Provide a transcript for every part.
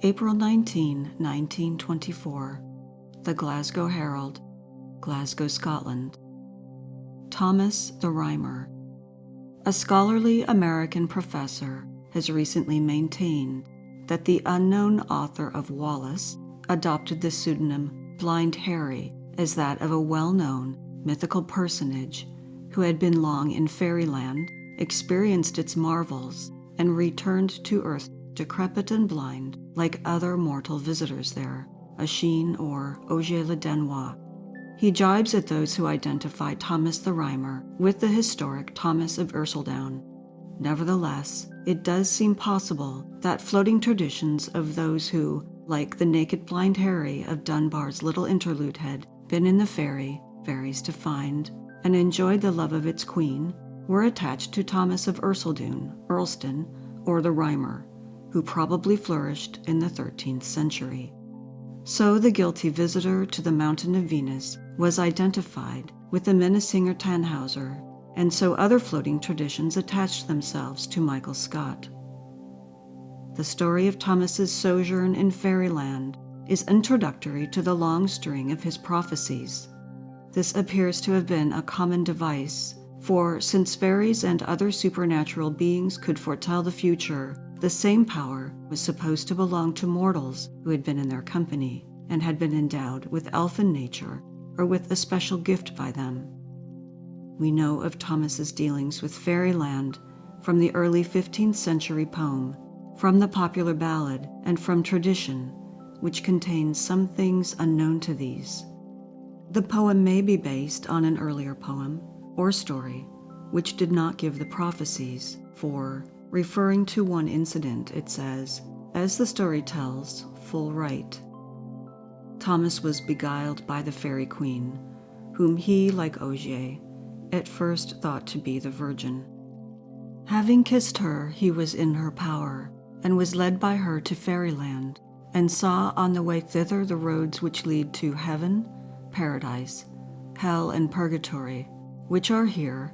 April 19, 1924. The Glasgow Herald, Glasgow, Scotland. Thomas the Rhymer. A scholarly American professor has recently maintained that the unknown author of Wallace adopted the pseudonym Blind Harry as that of a well-known mythical personage who had been long in fairyland, experienced its marvels, and returned to earth decrepit and blind like other mortal visitors there, Achine or Auger le Danois. He jibes at those who identify Thomas the Rhymer with the historic Thomas of Ercildown. Nevertheless, it does seem possible that floating traditions of those who, like the naked Blind Harry of Dunbar's Little Interlude, had been in the fairies to find, and enjoyed the love of its queen, were attached to Thomas of Ercildown, Earlston, or the Rhymer, who probably flourished in the 13th century. So the guilty visitor to the Mountain of Venus was identified with the Minnesinger Tannhauser, and so other floating traditions attached themselves to Michael Scott. The story of Thomas's sojourn in fairyland is introductory to the long string of his prophecies. This appears to have been a common device, for since fairies and other supernatural beings could foretell the future, the same power was supposed to belong to mortals who had been in their company and had been endowed with elfin nature or with a special gift by them. We know of Thomas's dealings with fairyland from the early 15th century poem, from the popular ballad, and from tradition, which contains some things unknown to these. The poem may be based on an earlier poem or story, which did not give the prophecies, for, referring to one incident, it says, "As the story tells, full right." Thomas was beguiled by the fairy queen, whom he, like Auger, at first thought to be the Virgin. Having kissed her, he was in her power, and was led by her to fairyland, and saw on the way thither the roads which lead to heaven, paradise, hell, and purgatory, which are here,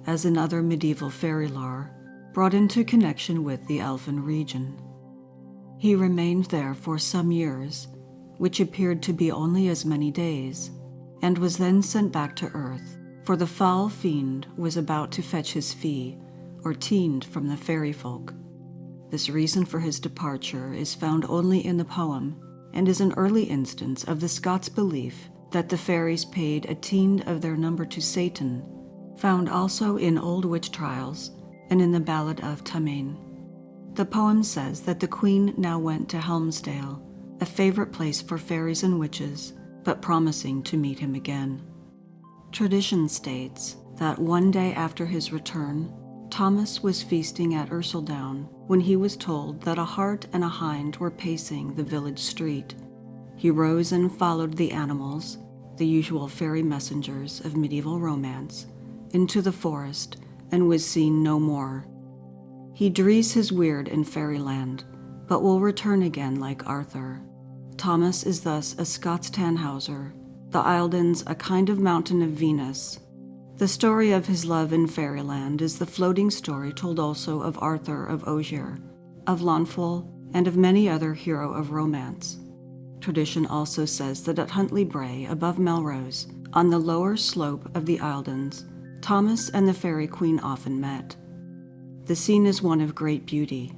as in other medieval fairy lore, brought into connection with the elfin region. He remained there for some years, which appeared to be only as many days, and was then sent back to earth, for the foul fiend was about to fetch his fee, or teend, from the fairy folk. This reason for his departure is found only in the poem, and is an early instance of the Scots' belief that the fairies paid a teend of their number to Satan, found also in old witch trials and in the Ballad of Tamane. The poem says that the queen now went to Helmsdale, a favorite place for fairies and witches, but promising to meet him again. Tradition states that one day after his return, Thomas was feasting at Ercildown when he was told that a hart and a hind were pacing the village street. He rose and followed the animals, the usual fairy messengers of medieval romance, into the forest, and was seen no more. He drees his weird in fairyland, but will return again like Arthur. Thomas is thus a Scots Tannhauser, the Eildons a kind of Mountain of Venus. The story of his love in fairyland is the floating story told also of Arthur of Auger, of Launfal, and of many other hero of romance. Tradition also says that at Huntly Brae, above Melrose, on the lower slope of the Eildons, Thomas and the fairy queen often met. The scene is one of great beauty.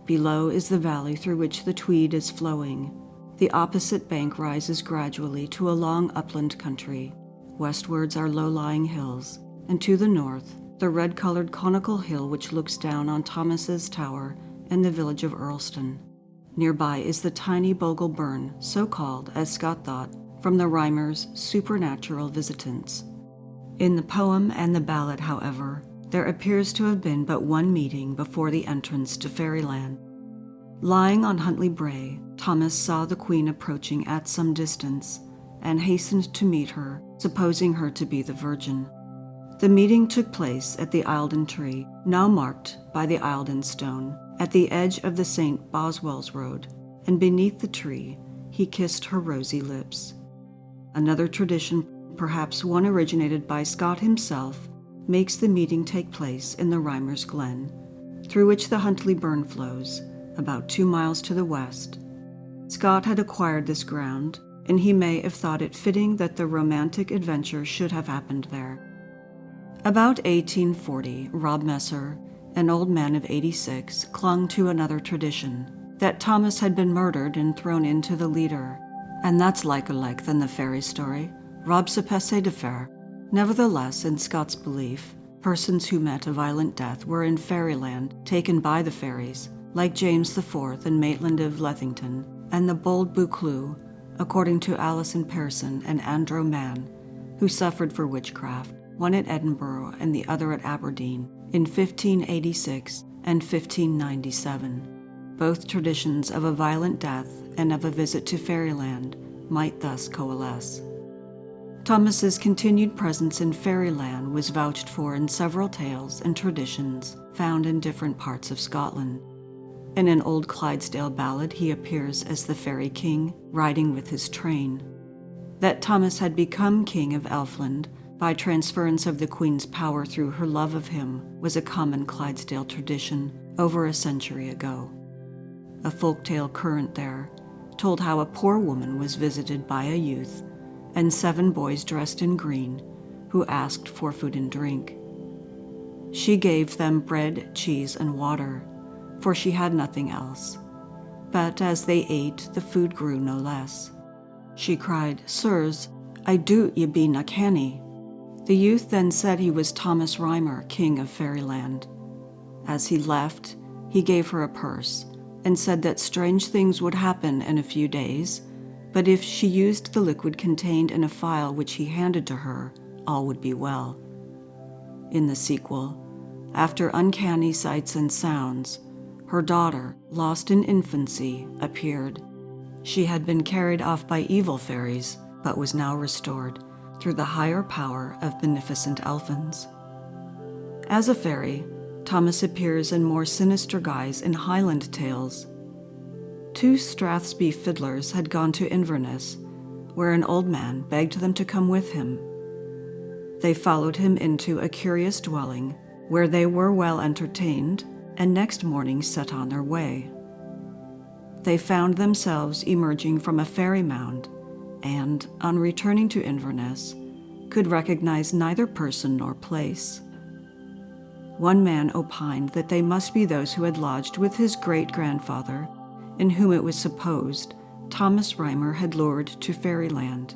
Below is the valley through which the Tweed is flowing. The opposite bank rises gradually to a long upland country. Westwards are low-lying hills, and to the north, the red-colored conical hill which looks down on Thomas's Tower and the village of Earlston. Nearby is the tiny Bogle Burn, so called, as Scott thought, from the Rhymer's supernatural visitants. In the poem and the ballad, however, there appears to have been but one meeting before the entrance to fairyland. Lying on Huntly Brae, Thomas saw the queen approaching at some distance, and hastened to meet her, supposing her to be the Virgin. The meeting took place at the Eildon tree, now marked by the Eildon stone, at the edge of the St. Boswell's road, and beneath the tree he kissed her rosy lips. Another tradition, perhaps one originated by Scott himself, makes the meeting take place in the Rhymer's Glen, through which the Huntly Burn flows, about 2 miles to the west, Scott had acquired this ground, and he may have thought it fitting that the romantic adventure should have happened there. About 1840, Rob Messer, an old man of 86, clung to another tradition, that Thomas had been murdered and thrown into the Leader. And that's like than the fairy story. Rob se passait de faire. Nevertheless, in Scott's belief, persons who met a violent death were in fairyland, taken by the fairies, like James IV and Maitland of Lethington, and the bold Buccleuch, according to Alison Pearson and Andro Mann, who suffered for witchcraft, one at Edinburgh and the other at Aberdeen, in 1586 and 1597. Both traditions of a violent death and of a visit to fairyland might thus coalesce. Thomas's continued presence in fairyland was vouched for in several tales and traditions found in different parts of Scotland. In an old Clydesdale ballad he appears as the fairy king, riding with his train. That Thomas had become king of Elfland by transference of the queen's power through her love of him was a common Clydesdale tradition over a century ago. A folktale current there told how a poor woman was visited by a youth and 7 boys dressed in green who asked for food and drink. She gave them bread, cheese, and water, for she had nothing else. But as they ate, the food grew no less. She cried, "Sirs, I do ye be na canny." The youth then said he was Thomas Rymer, king of fairyland. As he left, he gave her a purse and said that strange things would happen in a few days, but if she used the liquid contained in a phial which he handed to her, all would be well. In the sequel, after uncanny sights and sounds, her daughter, lost in infancy, appeared. She had been carried off by evil fairies, but was now restored through the higher power of beneficent elfins. As a fairy, Thomas appears in more sinister guise in Highland tales. 2 Strathspey fiddlers had gone to Inverness, where an old man begged them to come with him. They followed him into a curious dwelling, where they were well entertained, and next morning set on their way. They found themselves emerging from a fairy mound, and, on returning to Inverness, could recognize neither person nor place. One man opined that they must be those who had lodged with his great-grandfather, in whom it was supposed Thomas Rymer had lured to fairyland.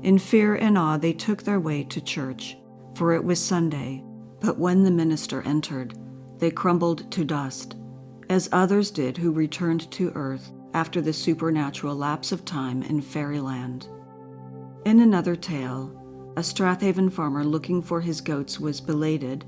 In fear and awe they took their way to church, for it was Sunday, but when the minister entered, they crumbled to dust, as others did who returned to earth after the supernatural lapse of time in fairyland. In another tale, a Strathaven farmer looking for his goats was belated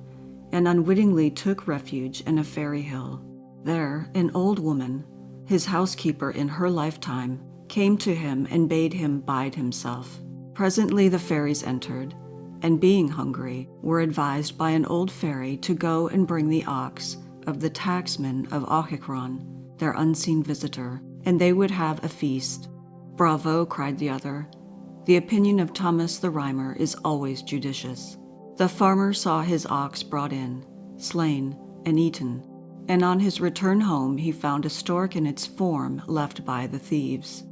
and unwittingly took refuge in a fairy hill. There, an old woman, his housekeeper in her lifetime, came to him and bade him bide himself. Presently the fairies entered, and being hungry, were advised by an old fairy to go and bring the ox of the tacksman of Auchicron, their unseen visitor, and they would have a feast. "Bravo," cried the other. "The opinion of Thomas the Rhymer is always judicious." The farmer saw his ox brought in, slain, and eaten, and on his return home he found a stork in its form left by the thieves.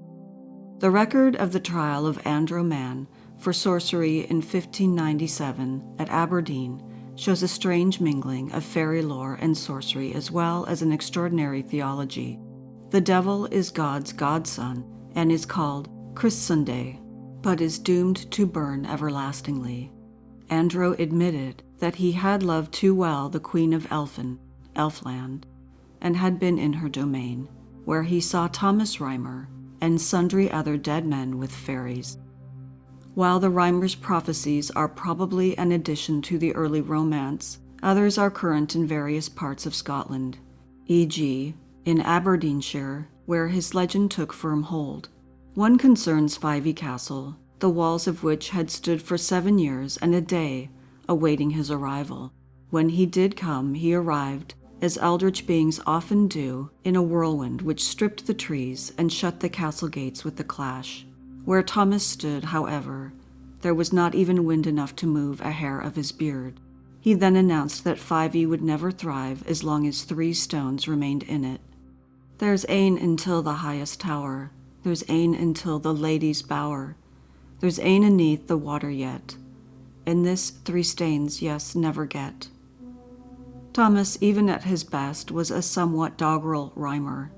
The record of the trial of Andro Mann for sorcery in 1597 at Aberdeen shows a strange mingling of fairy lore and sorcery as well as an extraordinary theology. The devil is God's godson and is called Christsunday, but is doomed to burn everlastingly. Andro admitted that he had loved too well the Queen of Elfland, and had been in her domain, where he saw Thomas Rymer and sundry other dead men with fairies. While the Rymer's prophecies are probably an addition to the early romance, others are current in various parts of Scotland, e.g., in Aberdeenshire, where his legend took firm hold. One concerns Fyvie Castle, the walls of which had stood for 7 years and a day, awaiting his arrival. When he did come, he arrived, as eldritch beings often do, in a whirlwind which stripped the trees and shut the castle gates with a clash. Where Thomas stood, however, there was not even wind enough to move a hair of his beard. He then announced that Fyvie would never thrive as long as 3 stones remained in it. "There's ane until the highest tower, There's ane until the lady's bower. There's ane aneath the water yet, and this 3 stains, yes, never get. Thomas, even at his best, was a somewhat doggerel rhymer.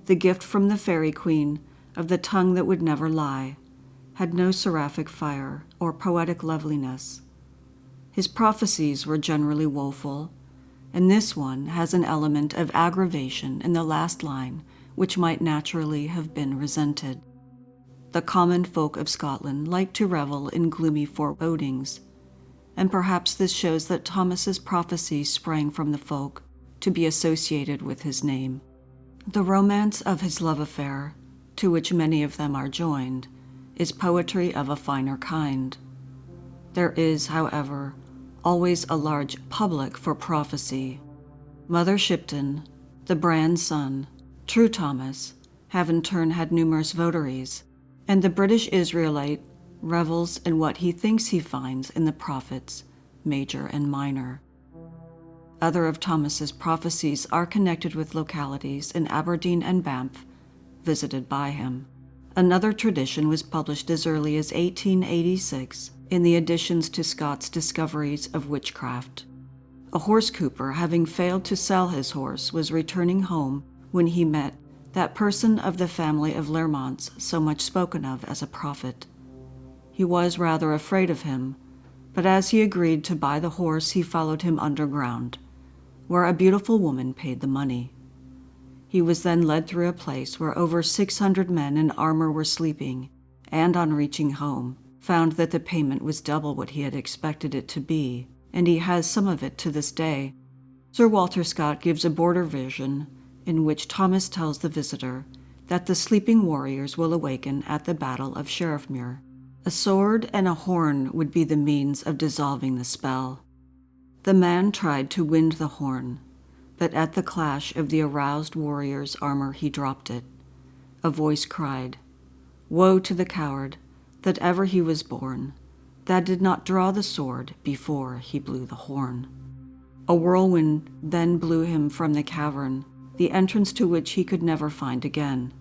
The gift from the fairy queen of the tongue that would never lie had no seraphic fire or poetic loveliness. His prophecies were generally woeful, and this one has an element of aggravation in the last line which might naturally have been resented. The common folk of Scotland like to revel in gloomy forebodings, and perhaps this shows that Thomas's prophecies sprang from the folk to be associated with his name. The romance of his love affair, to which many of them are joined, is poetry of a finer kind. There is, however, always a large public for prophecy. Mother Shipton, the Brand son, True Thomas, have in turn had numerous votaries, and the British Israelite revels in what he thinks he finds in the prophets, major and minor. Other of Thomas's prophecies are connected with localities in Aberdeen and Banff visited by him. Another tradition was published as early as 1886 in the additions to Scott's Discoveries of Witchcraft. A horse cooper, having failed to sell his horse, was returning home when he met that person of the family of Lermonts so much spoken of as a prophet. He was rather afraid of him, but as he agreed to buy the horse, he followed him underground, where a beautiful woman paid the money. He was then led through a place where over 600 men in armor were sleeping, and on reaching home, found that the payment was double what he had expected it to be, and he has some of it to this day. Sir Walter Scott gives a border vision in which Thomas tells the visitor that the sleeping warriors will awaken at the Battle of Sheriffmuir. A sword and a horn would be the means of dissolving the spell. The man tried to wind the horn, but at the clash of the aroused warrior's armor he dropped it. A voice cried, "Woe to the coward, that ever he was born, that did not draw the sword before he blew the horn." A whirlwind then blew him from the cavern, the entrance to which he could never find again.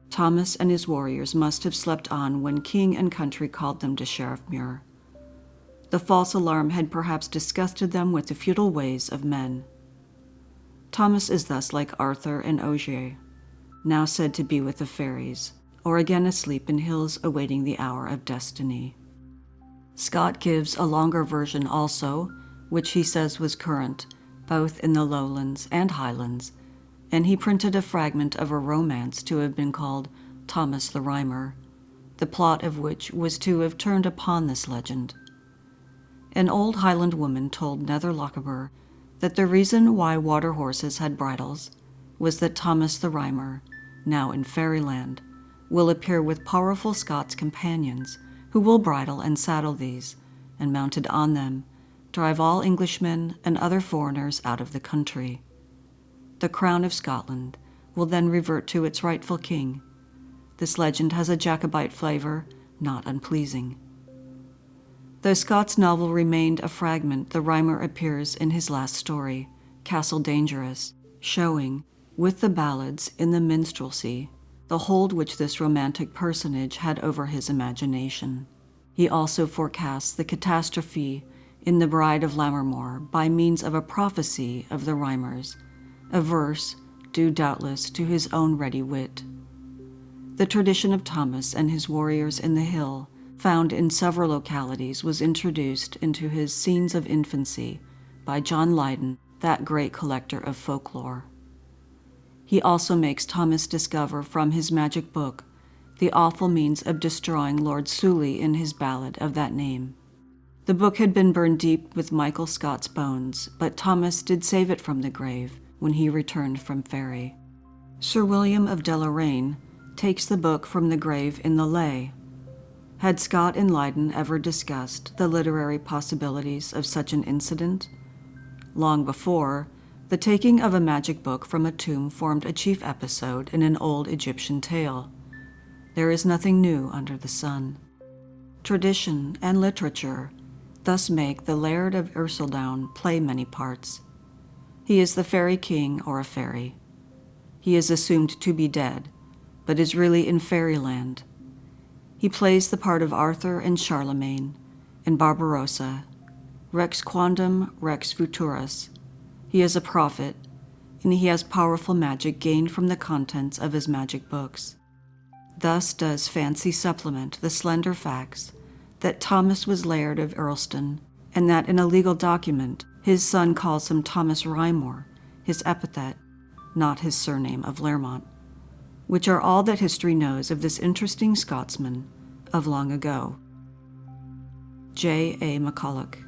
Thomas and his warriors must have slept on when king and country called them to Sheriffmuir. The false alarm had perhaps disgusted them with the futile ways of men. Thomas is thus like Arthur and Ogier, now said to be with the fairies, or again asleep in hills awaiting the hour of destiny. Scott gives a longer version also, which he says was current, both in the lowlands and highlands, and he printed a fragment of a romance to have been called Thomas the Rhymer, the plot of which was to have turned upon this legend. An old Highland woman told Nether Lochaber that the reason why water horses had bridles was that Thomas the Rhymer, now in fairyland, will appear with powerful Scots companions who will bridle and saddle these, and mounted on them, drive all Englishmen and other foreigners out of the country. The crown of Scotland will then revert to its rightful king. This legend has a Jacobite flavor not unpleasing. Though Scott's novel remained a fragment, the Rhymer appears in his last story, Castle Dangerous, showing, with the ballads in the minstrelsy, the hold which this romantic personage had over his imagination. He also forecasts the catastrophe in The Bride of Lammermoor by means of a prophecy of the Rhymers, a verse due doubtless to his own ready wit. The tradition of Thomas and his warriors in the hill, found in several localities, was introduced into his Scenes of Infancy by John Lydon, that great collector of folklore. He also makes Thomas discover from his magic book the awful means of destroying Lord Sully in his ballad of that name. The book had been burned deep with Michael Scott's bones, but Thomas did save it from the grave when he returned from Faery. Sir William of Deloraine takes the book from the grave in the Lay. Had Scott and Lydon ever discussed the literary possibilities of such an incident? Long before, the taking of a magic book from a tomb formed a chief episode in an old Egyptian tale. There is nothing new under the sun. Tradition and literature thus make the Laird of Ercildown play many parts. He is the fairy king or a fairy. He is assumed to be dead, but is really in fairyland. He plays the part of Arthur and Charlemagne, and Barbarossa, Rex Quandam Rex Futurus. He is a prophet, and he has powerful magic gained from the contents of his magic books. Thus does fancy supplement the slender facts that Thomas was Laird of Earlston, and that in a legal document his son calls him Thomas Rymor, his epithet, not his surname of Lermont, which are all that history knows of this interesting Scotsman of long ago. J. A. McCulloch.